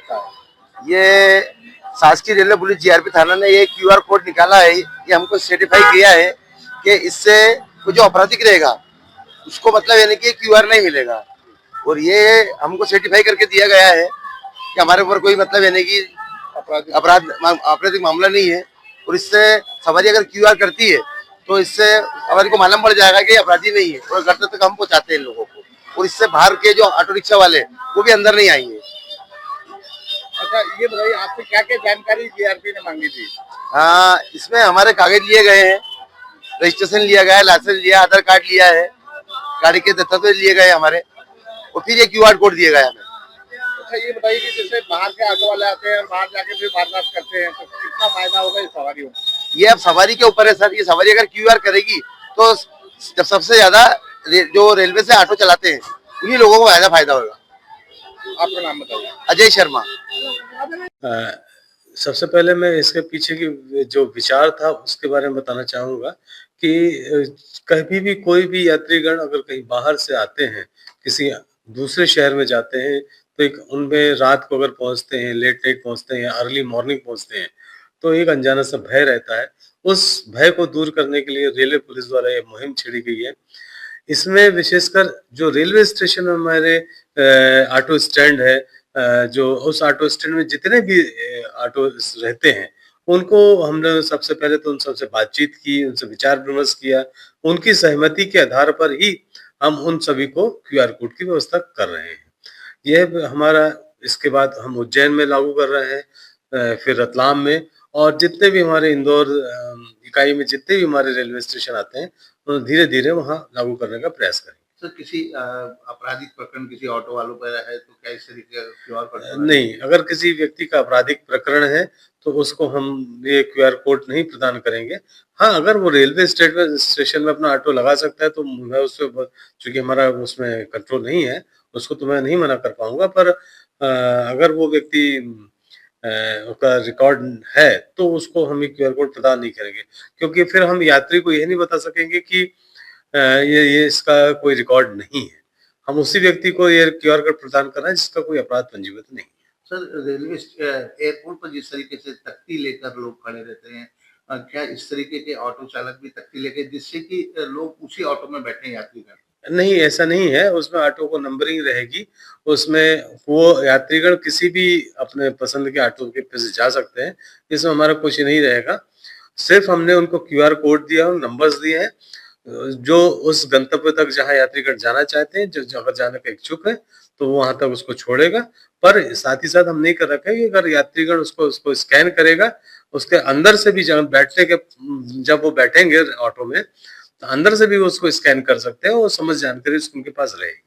सकता है? ये शासकीय रेलवे पुलिस जीआरपी थाना ने ये क्यूआर कोड निकाला है, ये हमको सर्टिफाई किया है कि इससे वो जो अपराधिक रहेगा उसको मतलब यानी कि क्यूआर नहीं मिलेगा। और ये हमको सर्टिफाई करके दिया गया है कि हमारे ऊपर कोई मतलब यानी कि आपराधिक मामला नहीं है। और इससे सवारी अगर क्यूआर करती है तो इससे सवारी को मालूम पड़ जाएगा कि अपराधी नहीं है और घर तक हम पहुंचाते हैं लोगों को। और इससे बाहर के जो ऑटो रिक्शा वाले वो भी अंदर नहीं आएंगे। अच्छा, ये बताइए आपसे क्या क्या जानकारी जीआरपी ने मांगी थी? हाँ, इसमें हमारे कागज लिए गए हैं, रजिस्ट्रेशन लिया गया है, लाइसेंस लिया, आधार कार्ड लिया है, गाड़ी के दस्तावेज लिए गए हमारे, और फिर ये क्यूआर कोड दिया गया हमें। अच्छा, ये बताइए कि जैसे बाहर के ऑटो वाले आते हैं और बाहर जाके फिर वारदात करते हैं, तो कितना फायदा होगा इस सवारियों को? ये अब सवारी के ऊपर है सर। ये सवारी अगर क्यूआर करेगी तो जब सबसे ज्यादा जो रेलवे से ऑटो चलाते हैं उन्हीं लोगों को ज्यादा फायदा होगा। आपका नाम बताइए। अजय शर्मा। सबसे पहले मैं इसके पीछे की जो विचार था उसके बारे में बताना चाहूँगा कि कभी भी कोई भी यात्रीगण अगर कहीं बाहर से आते हैं, किसी दूसरे शहर में जाते हैं, तो एक उनमें रात को अगर पहुँचते हैं, लेट नाइट पहुँचते हैं, अर्ली मॉर्निंग पहुँचते हैं, तो एक अनजाना सा भय रहता है। उस भय को दूर करने के लिए रेलवे पुलिस द्वारा ये मुहिम छेड़ी गई है। इसमें विशेषकर जो रेलवे स्टेशन में हमारे ऑटो स्टैंड है, जो उस ऑटो स्टैंड में जितने भी ऑटो रहते हैं, उनको हमने सबसे पहले तो उन सबसे बातचीत की, उनसे विचार विमर्श किया। उनकी सहमति के आधार पर ही हम उन सभी को क्यूआर कोड की व्यवस्था कर रहे हैं। यह हमारा इसके बाद हम उज्जैन में लागू कर रहे हैं, फिर रतलाम में, और जितने भी हमारे इंदौर इकाई में जितने भी हमारे रेलवे स्टेशन आते हैं, तो धीरे-धीरे वहाँ लागू करने का प्रयास करेंगे। सर, किसी आपराधिक प्रकरण किसी ऑटो वालों पर है तो क्या इस तरीके का क्यूआर कोड? नहीं, अगर किसी व्यक्ति का आपराधिक प्रकरण है, तो उसको हम ये क्यूआर कोड नहीं प्रदान करेंगे। हाँ, अगर वो रेलवे स्टेशन में अपना ऑटो लगा सकता है, तो मैं उससे चूँकि हमारा उसमें कंट्रोल नहीं है, उसको तो मैं नहीं मना कर पाऊँगा, पर अगर वो व्यक्ति उसका रिकॉर्ड है, तो उसको हम ये क्यूआर कोड प्रदान नहीं करेंगे। क्योंकि फिर हम यात्री को ये नहीं बता सकेंगे कि ये इसका कोई रिकॉर्ड नहीं है। हम उसी व्यक्ति को ये क्यूआर कोड प्रदान कर रहे हैं जिसका कोई अपराध पंजीबद्ध नहीं है। सर, रेलवे एयरपोर्ट पर जिस तरीके से तख्ती लेकर लोग खड़े रहते हैं, क्या इस तरीके के ऑटो चालक भी तख्ती लेके जिससे कि लोग उसी ऑटो में बैठे यात्रीगण? नहीं, ऐसा नहीं है, उसमें ऑटो को नंबरिंग रहेगी, उसमें वो यात्रीगण किसी भी अपने पसंद के ऑटो के पे से जा सकते हैं, इसमें हमारा कुछ नहीं रहेगा। सिर्फ़ हमने उनको क्यूआर कोड दिया और नंबर्स दिए हैं, जो उस गंतव्य तक जहाँ यात्रीगण जाना चाहते हैं, जो अगर जाने का इच्छुक है, तो वो वहाँ तक उसको छोड़ेगा। पर साथ ही साथ हमने ये कर रखा है कि अगर यात्रीगण उसको स्कैन करेगा, उसके अंदर से भी जब वो बैठेंगे ऑटो में, तो अंदर से भी वो उसको स्कैन कर सकते हैं, वो समझ जानकारी उनके पास रहेगी।